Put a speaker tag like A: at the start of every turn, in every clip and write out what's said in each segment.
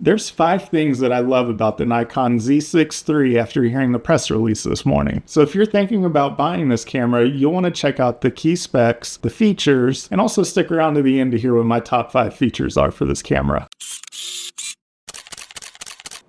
A: There's 5 things that I love about the Nikon Z6 III after hearing the press release this morning. So if you're thinking about buying this camera, you'll want to check out the key specs, the features, and also stick around to the end to hear what my top 5 features are for this camera.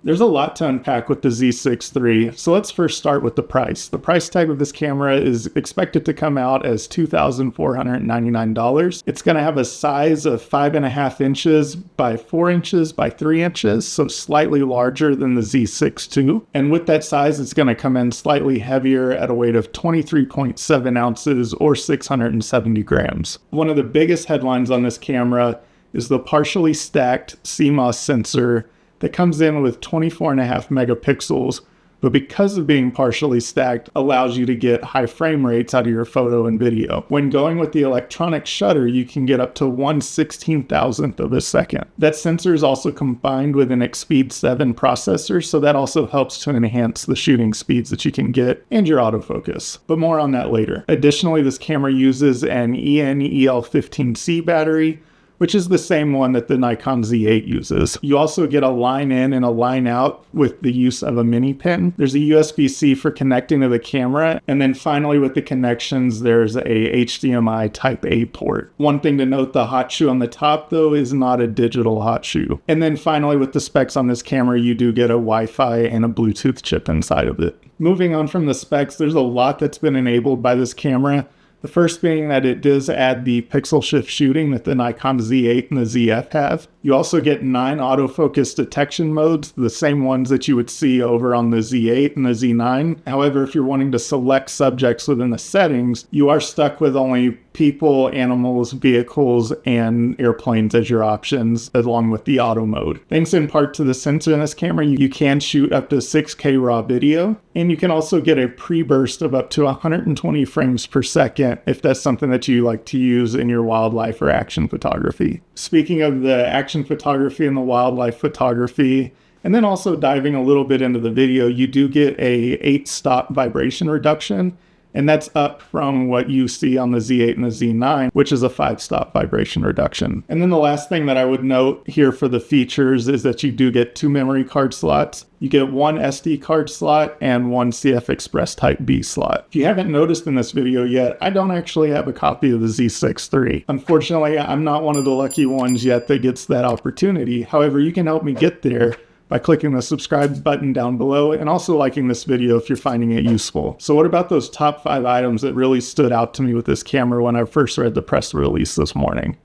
A: There's a lot to unpack with the Z6 III, so let's first start with the price. The price tag of this camera is expected to come out as $2,499. It's going to have a size of 5.5 inches by 4 inches by 3 inches, so slightly larger than the Z6 II. And with that size, it's going to come in slightly heavier at a weight of 23.7 ounces or 670 grams. One of the biggest headlines on this camera is the partially stacked CMOS sensor that comes in with 24.5 megapixels, but because of being partially stacked, allows you to get high frame rates out of your photo and video. When going with the electronic shutter, you can get up to 1/16,000th of a second. That sensor is also combined with an Speed 7 processor, so that also helps to enhance the shooting speeds that you can get and your autofocus. But more on that later. Additionally, this camera uses an EN-EL15C battery, which is the same one that the Nikon Z8 uses. You also get a line in and a line out with the use of a mini pin. There's a USB-C for connecting to the camera, and then finally with the connections, there's a HDMI Type A port. One thing to note, the hot shoe on the top though is not a digital hot shoe. And then finally with the specs on this camera, you do get a Wi-Fi and a Bluetooth chip inside of it. Moving on from the specs, there's a lot that's been enabled by this camera. The first being that it does add the pixel shift shooting that the Nikon Z8 and the ZF have. You also get 9 autofocus detection modes, the same ones that you would see over on the Z8 and the Z9. However, if you're wanting to select subjects within the settings, you are stuck with only people, animals, vehicles, and airplanes as your options, along with the auto mode. Thanks in part to the sensor in this camera, you can shoot up to 6K raw video, and you can also get a pre-burst of up to 120 frames per second if that's something that you like to use in your wildlife or action photography. Speaking of the action photography and the wildlife photography, and then also diving a little bit into the video, you do get a 8-stop vibration reduction. And that's up from what you see on the Z8 and the Z9, which is a 5-stop vibration reduction. And then the last thing that I would note here for the features is that you do get 2 memory card slots. You get 1 SD card slot and 1 CF Express Type B slot. If you haven't noticed in this video yet, I don't actually have a copy of the Z6 III. Unfortunately, I'm not one of the lucky ones yet that gets that opportunity. However, you can help me get there by clicking the subscribe button down below and also liking this video if you're finding it useful. So what about those top 5 items that really stood out to me with this camera when I first read the press release this morning?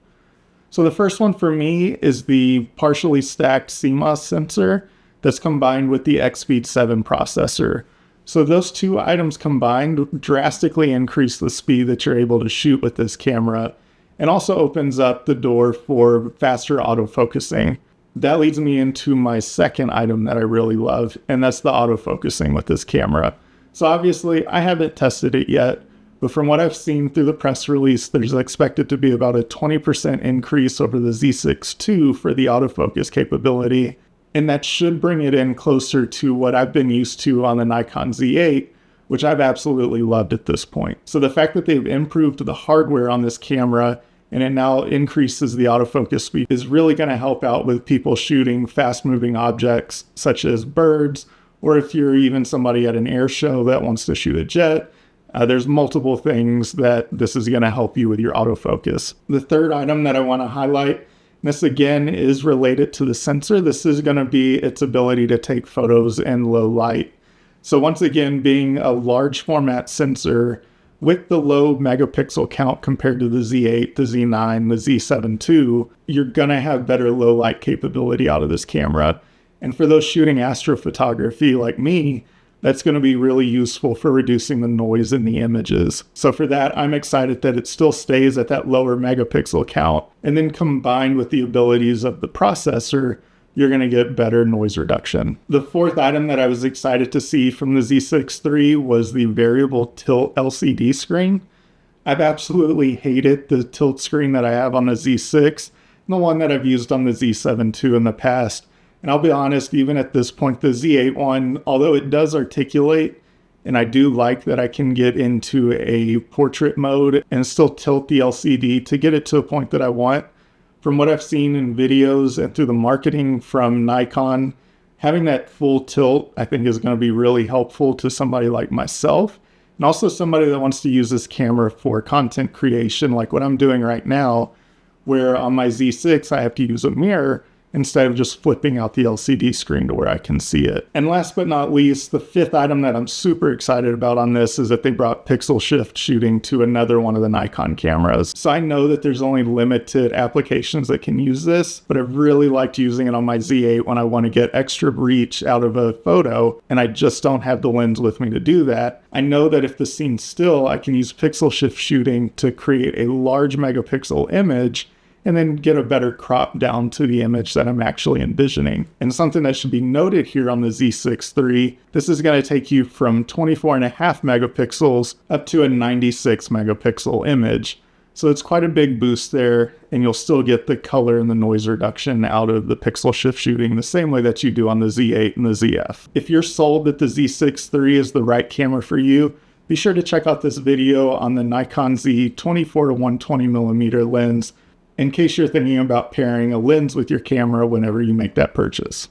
A: So the first one for me is the partially stacked CMOS sensor that's combined with the Speed 7 processor. So those 2 items combined drastically increase the speed that you're able to shoot with this camera, and also opens up the door for faster autofocusing. That leads me into my second item that I really love, and that's the autofocusing with this camera. So obviously, I haven't tested it yet, but from what I've seen through the press release, there's expected to be about a 20% increase over the Z6 II for the autofocus capability, and that should bring it in closer to what I've been used to on the Nikon Z8, which I've absolutely loved at this point. So the fact that they've improved the hardware on this camera and it now increases the autofocus speed is really going to help out with people shooting fast-moving objects such as birds, or if you're even somebody at an air show that wants to shoot a jet. There's multiple things that this is going to help you with your autofocus. The third item that I want to highlight, this again is related to the sensor. This is going to be its ability to take photos in low light. So once again, being a large format sensor, with the low megapixel count compared to the Z8, the Z9, the Z7 II, you're going to have better low light capability out of this camera. And for those shooting astrophotography like me, that's going to be really useful for reducing the noise in the images. So for that, I'm excited that it still stays at that lower megapixel count. And then combined with the abilities of the processor, you're going to get better noise reduction. The fourth item that I was excited to see from the Z6 III was the variable tilt LCD screen. I've absolutely hated the tilt screen that I have on the Z6 and the one that I've used on the Z7 II in the past. And I'll be honest, even at this point, the Z8 one, although it does articulate, and I do like that I can get into a portrait mode and still tilt the LCD to get it to a point that I want, From what I've seen in videos and through the marketing from Nikon, having that full tilt, I think, is going to be really helpful to somebody like myself, and also somebody that wants to use this camera for content creation, like what I'm doing right now, where on my Z6, I have to use a mirror instead of just flipping out the LCD screen to where I can see it. And last but not least, the fifth item that I'm super excited about on this is that they brought pixel shift shooting to another one of the Nikon cameras. So I know that there's only limited applications that can use this, but I've really liked using it on my Z8 when I want to get extra reach out of a photo, and I just don't have the lens with me to do that. I know that if the scene's still, I can use pixel shift shooting to create a large megapixel image and then get a better crop down to the image that I'm actually envisioning. And something that should be noted here on the Z6 III, this is going to take you from 24.5 megapixels up to a 96 megapixel image. So it's quite a big boost there, and you'll still get the color and the noise reduction out of the pixel shift shooting the same way that you do on the Z8 and the ZF. If you're sold that the Z6 III is the right camera for you, be sure to check out this video on the Nikon Z 24 to 120mm lens, in case you're thinking about pairing a lens with your camera whenever you make that purchase.